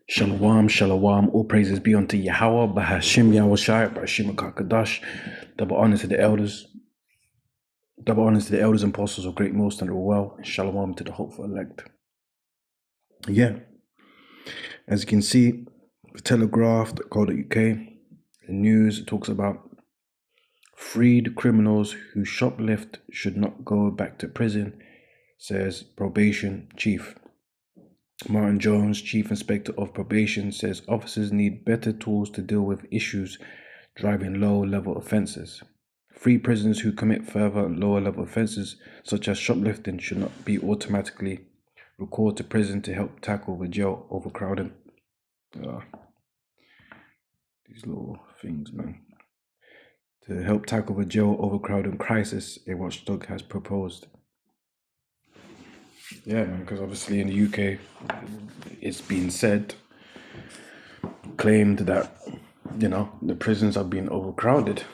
Shalom, shalom, all praises be unto Yahweh, Bahashim Yahushai, Bahashim Kakadash, double honors to the elders, and apostles of great most and well, and shalom to the hopeful elect. Yeah, as you can see, the Telegraph, the UK, the news talks about freed criminals who shoplift should not go back to prison, says probation chief. Martin Jones, Chief Inspector of Probation, says officers need better tools to deal with issues driving low-level offences. Free prisoners who commit further lower-level offences, such as shoplifting, should not be automatically recalled to prison to help tackle the jail overcrowding. These little things, man. To help tackle the jail overcrowding crisis, a watchdog has proposed. Yeah, man, because obviously in the UK, it's been said, claimed that, the prisons are being overcrowded.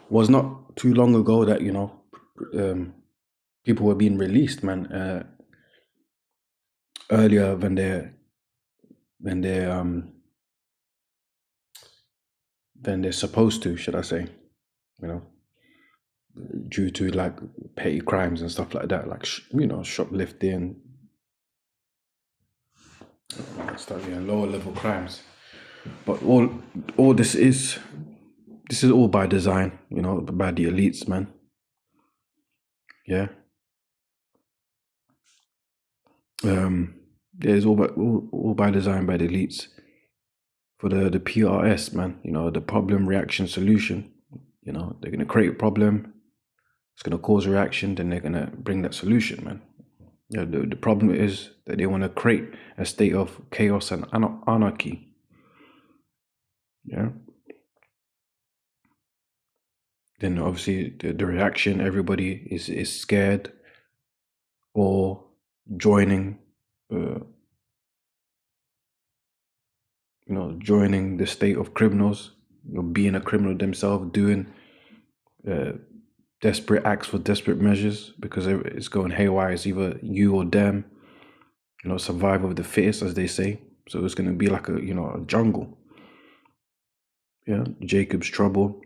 Was not too long ago that, people were being released, man, earlier than they're supposed to, should I say, due to like petty crimes and stuff like that, like shoplifting, stuff, lower level crimes. But all this is all by design, by the elites, man. Yeah. It's all by design by the elites for the PRS, man. The problem reaction solution. They're gonna create a problem. It's gonna cause a reaction, then they're gonna bring that solution, man. The problem is that they want to create a state of chaos and anarchy. Yeah. Then obviously the reaction, everybody is scared or joining, joining the state of criminals, being a criminal themselves, doing desperate acts for desperate measures because it's going haywire. It's either you or them, survival of the fittest, as they say. So it's going to be like a jungle. Yeah, Jacob's trouble,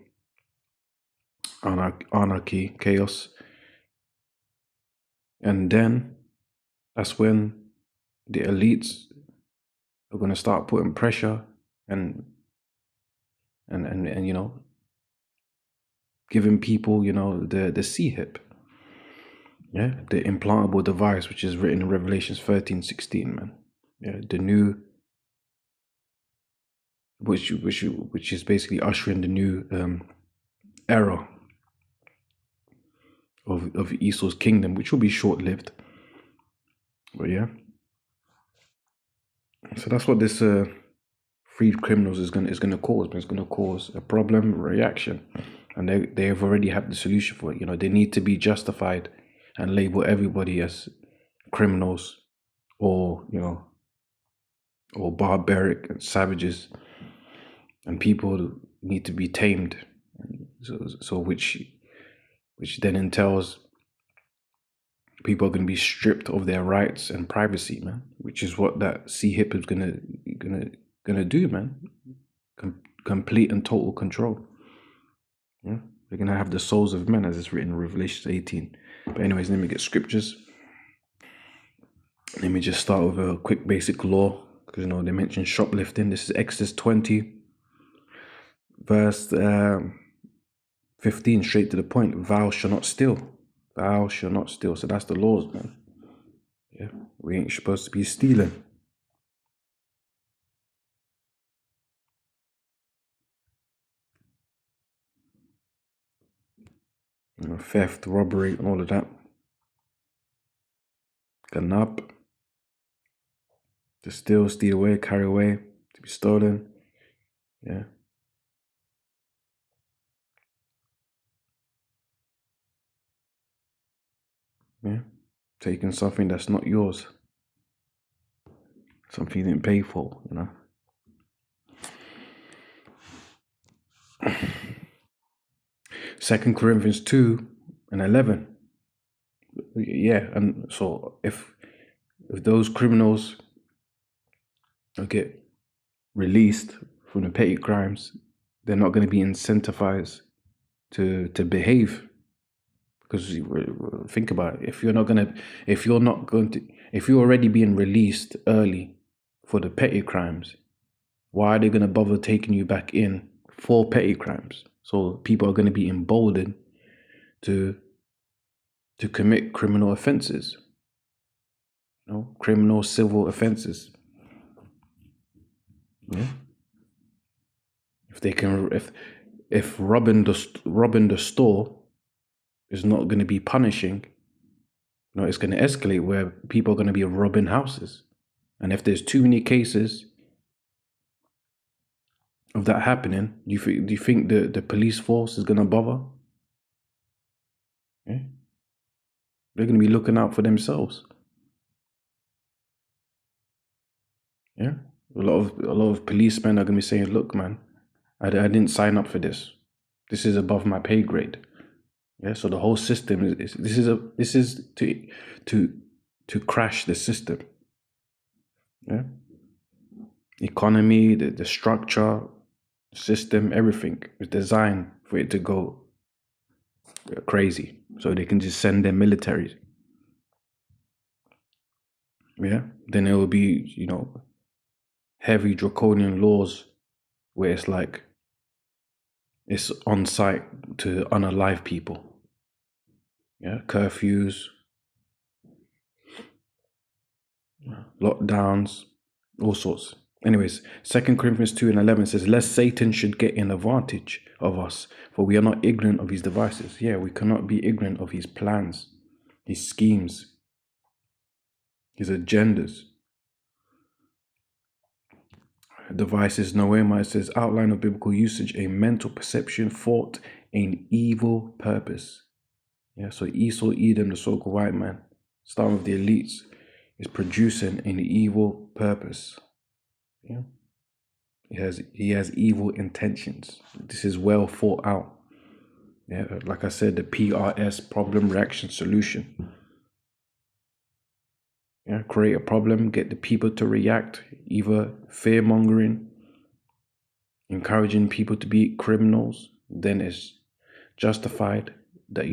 anarchy, chaos. And then that's when the elites are going to start putting pressure and giving people, the C-hip. Yeah, the implantable device, which is written in Revelations 13:16, man. Yeah, the new, which is basically ushering the new era of Esau's kingdom, which will be short-lived. But yeah, so that's what this freed criminals is gonna cause. But it's gonna cause a problem, reaction, and they have already had the solution for it. They need to be justified and label everybody as criminals or or barbaric and savages, and people need to be tamed. So which then entails people are going to be stripped of their rights and privacy, man. Which is what that C-hip is gonna do, man. Complete and total control. Yeah, they're gonna have the souls of men, as it's written in Revelation 18. But anyways, let me get scriptures. Let me just start with a quick basic law, because they mentioned shoplifting. This is Exodus 20, verse 15, straight to the point. Thou shalt not steal. Thou shalt not steal. So that's the laws, man. Yeah, we ain't supposed to be stealing. Theft, robbery, and all of that. Ganap. To steal, steal away, carry away, to be stolen. Yeah. Yeah. Taking something that's not yours. Something you didn't pay for, 2 Corinthians 2:11. Yeah, and so if those criminals get released from the petty crimes, they're not going to be incentivized to behave. Because think about it, if you're already being released early for the petty crimes, why are they going to bother taking you back in for petty crimes? So people are going to be emboldened to commit criminal offenses, criminal civil offenses. Yeah. If they can, if robbing the store is not going to be punishing, it's going to escalate where people are going to be robbing houses. And if there's too many cases of that happening, do you think the police force is going to bother? Yeah. They're going to be looking out for themselves. Yeah. A lot of policemen are going to be saying, "Look, man, I didn't sign up for this. This is above my pay grade." Yeah. So the whole system is to crash the system. Yeah. Economy, the structure, system, everything is designed for it to go crazy, so they can just send their militaries. Yeah. Then it will be, heavy draconian laws where it's like it's on site to unalive people. Yeah. Curfews, lockdowns, all sorts. Anyways, 2 Corinthians 2:11 says, "Lest Satan should get an advantage of us, for we are not ignorant of his devices." Yeah, we cannot be ignorant of his plans, his schemes, his agendas. Devices, Noema, it says, outline of biblical usage, a mental perception, thought, an evil purpose. Yeah, so Esau, Edom, the so-called white man, starting with the elites, is producing an evil purpose. Yeah. He has evil intentions. This is well thought out. Yeah, like I said, the PRS, problem, reaction, solution. Yeah, create a problem, get the people to react, either fear mongering, encouraging people to be criminals, then it's justified that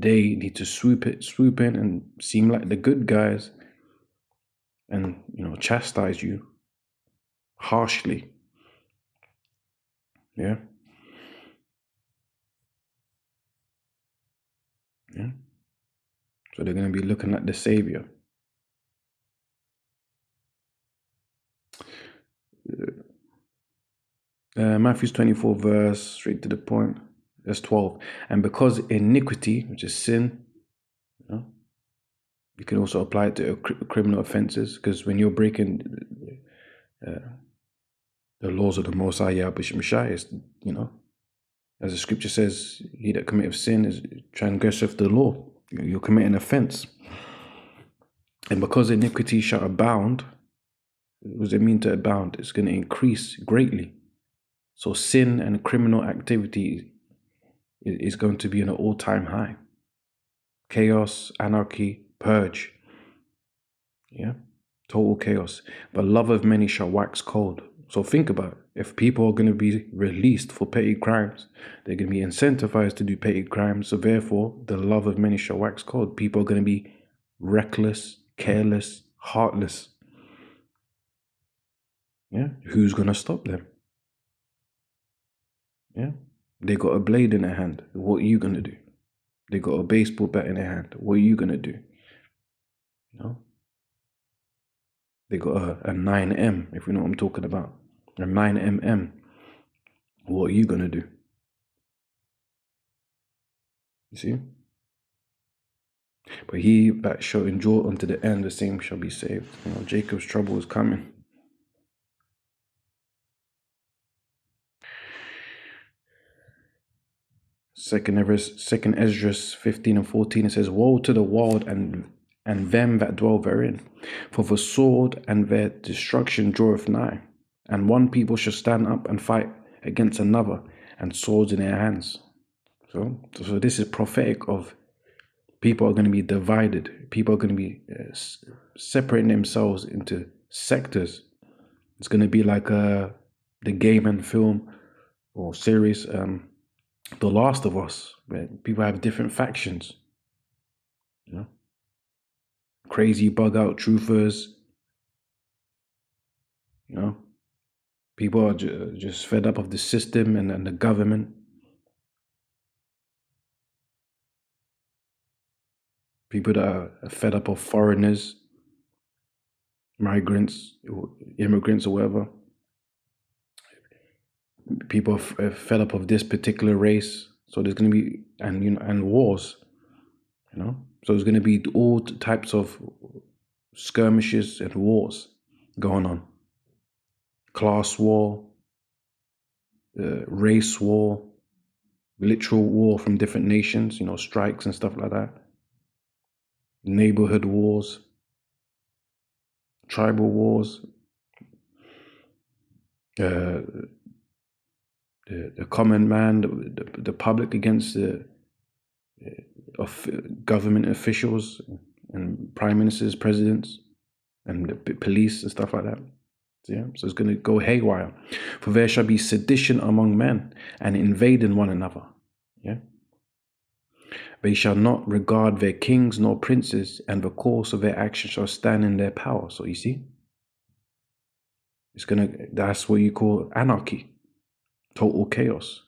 they need to swoop in and seem like the good guys and chastise you harshly. Yeah. Yeah. So they're going to be looking at the savior. Matthew 24 verse, straight to the point, verse 12. And because iniquity, which is sin, you can also apply it to criminal offenses, because when you're breaking the laws of the Most High Yahweh Shai, as the scripture says, he that committeth sin is transgresseth the law. You're committing offense. And because iniquity shall abound, what does it mean to abound? It's going to increase greatly. So sin and criminal activity is going to be an all-time high. Chaos, anarchy, purge. Yeah, total chaos. But love of many shall wax cold. So think about it. If people are going to be released for petty crimes, they're going to be incentivized to do petty crimes. So therefore, the love of many shall wax cold. People are going to be reckless, careless, heartless. Yeah, who's going to stop them? Yeah, they got a blade in their hand. What are you going to do? They got a baseball bat in their hand. What are you going to do? They got a 9M, if you know what I'm talking about. A 9mm. What are you going to do? You see? But he that shall endure unto the end, the same shall be saved. Jacob's trouble is coming. Second Esdras 15 and 14, it says, "Woe to the world and them that dwell therein, for the sword and their destruction draweth nigh, and one people shall stand up and fight against another, and swords in their hands." So this is prophetic of people are going to be divided. People are going to be separating themselves into sectors. It's going to be like the game and film or series, The Last of Us, where people have different factions. You know, crazy bug out truthers. You know, people are just fed up of the system and the government. People that are fed up of foreigners, migrants, immigrants, or whatever. People are fed up of this particular race. So there's going to be and wars. You know, so there's going to be all types of skirmishes and wars going on. Class war, race war, literal war from different nations. You know, strikes and stuff like that. Neighborhood wars, tribal wars, uh, the common man, the public against the of government officials and prime ministers, presidents, and the police and stuff like that. Yeah, so it's going to go haywire. For there shall be sedition among men and invading one another. Yeah. They shall not regard their kings nor princes, and the course of their action shall stand in their power. So you see, that's what you call anarchy, total chaos,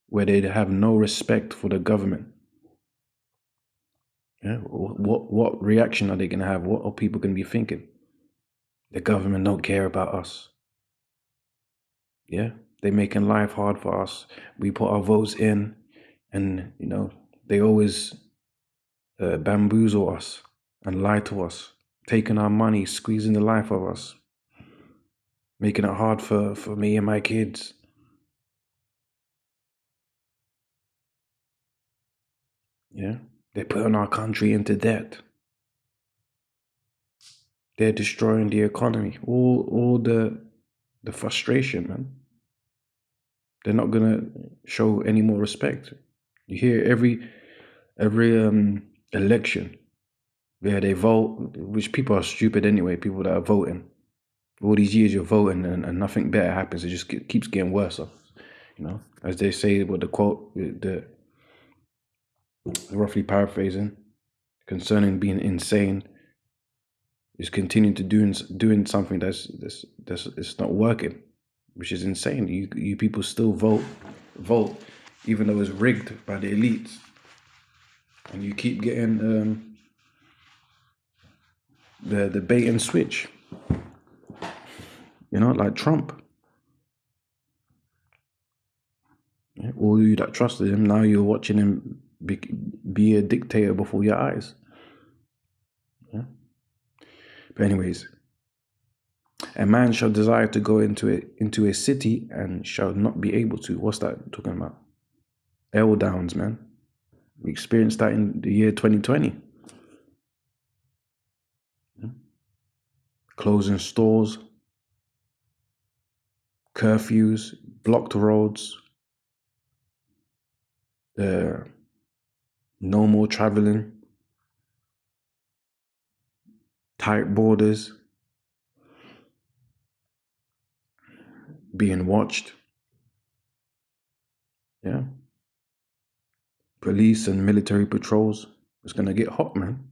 where they have no respect for the government. Yeah. What reaction are they going to have? What are people going to be thinking? The government don't care about us. Yeah. They're making life hard for us. We put our votes in, and they always bamboozle us and lie to us, taking our money, squeezing the life of us, making it hard for me and my kids. Yeah. They're putting our country into debt. They're destroying the economy. All the frustration, man. They're not gonna show any more respect. You hear every election, yeah, they vote, which people are stupid anyway. People that are voting, all these years you're voting and nothing better happens. It just keeps getting worse. As they say, what the quote, the roughly paraphrasing, concerning being insane, is continuing to doing something that's it's not working, which is insane. You people still vote, even though it's rigged by the elites, and you keep getting the bait and switch. Like Trump. Yeah, all you that trusted him, now you're watching him be a dictator before your eyes. Yeah. But anyways, a man shall desire to go into a city and shall not be able to. What's that talking about? L downs, man. We experienced that in the year 2020. Yeah. Closing stores, curfews, blocked roads, no more traveling, tight borders, being watched. Yeah. Police and military patrols. It's going to get hot, man.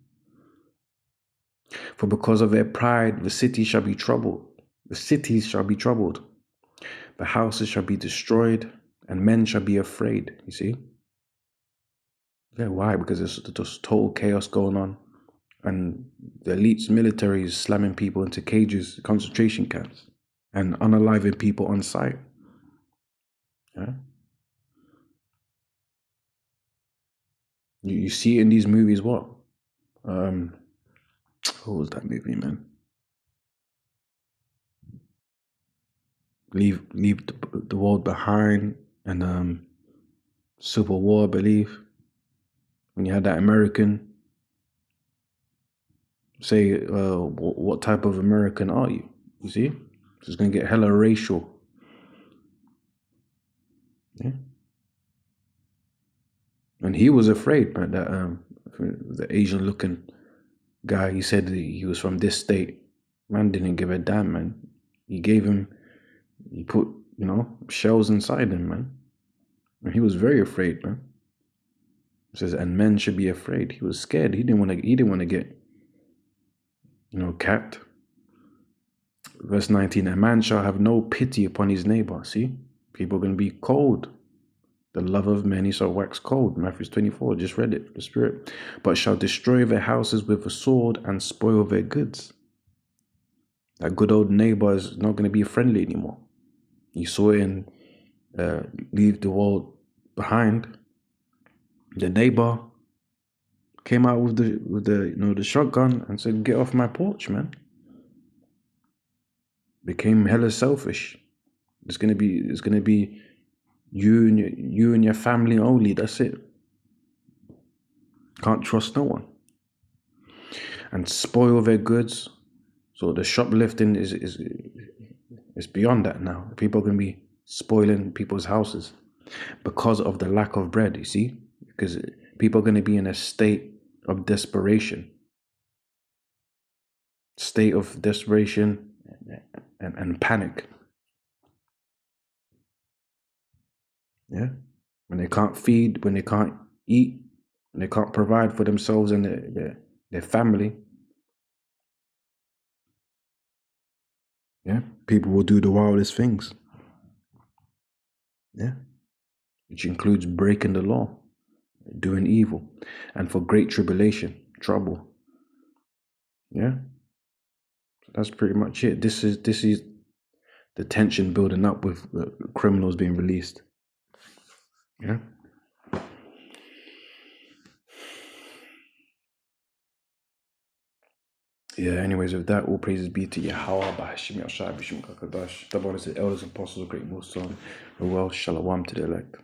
For because of their pride, the city shall be troubled. The cities shall be troubled. The houses shall be destroyed, and men shall be afraid. You see? Yeah, why? Because there's just total chaos going on. And the elite's military is slamming people into cages, concentration camps, and unaliving people on sight. Yeah. You see it in these movies, what? What was that movie, man? Leave the world behind, and Civil War, I believe. When you had that American say, what type of American are you? You see? It's going to get hella racial. Yeah. And he was afraid, man. That the Asian-looking guy, he said he was from this state. Man didn't give a damn, man. He put, shells inside him, man. And he was very afraid, man. It says, and men should be afraid. He was scared. He didn't want to get, capped. Verse 19, a man shall have no pity upon his neighbor. See, people are going to be cold. The love of many shall wax cold. Matthew 24, just read it, the Spirit. But shall destroy their houses with a sword and spoil their goods. That good old neighbor is not going to be friendly anymore. You saw it in Leave the World Behind. The neighbor came out with the shotgun and said, "Get off my porch, man." Became hella selfish. It's gonna be you and your family only. That's it. Can't trust no one. And spoil their goods. So the shoplifting is beyond that now. People are gonna be spoiling people's houses because of the lack of bread. You see, because people are gonna be in a state of desperation. And panic. Yeah, when they can't feed, when they can't eat, when they can't provide for themselves and their family. Yeah, people will do the wildest things. Yeah, which includes breaking the law, doing evil, and for great tribulation, trouble. Yeah, that's pretty much it. This is the tension building up with the criminals being released. Yeah. Yeah, anyways, with that, all praises be to Yahweh, Bahashim Yashai, Bishim Kakadash, the elders, apostles, great most son, well, shalom to the elect.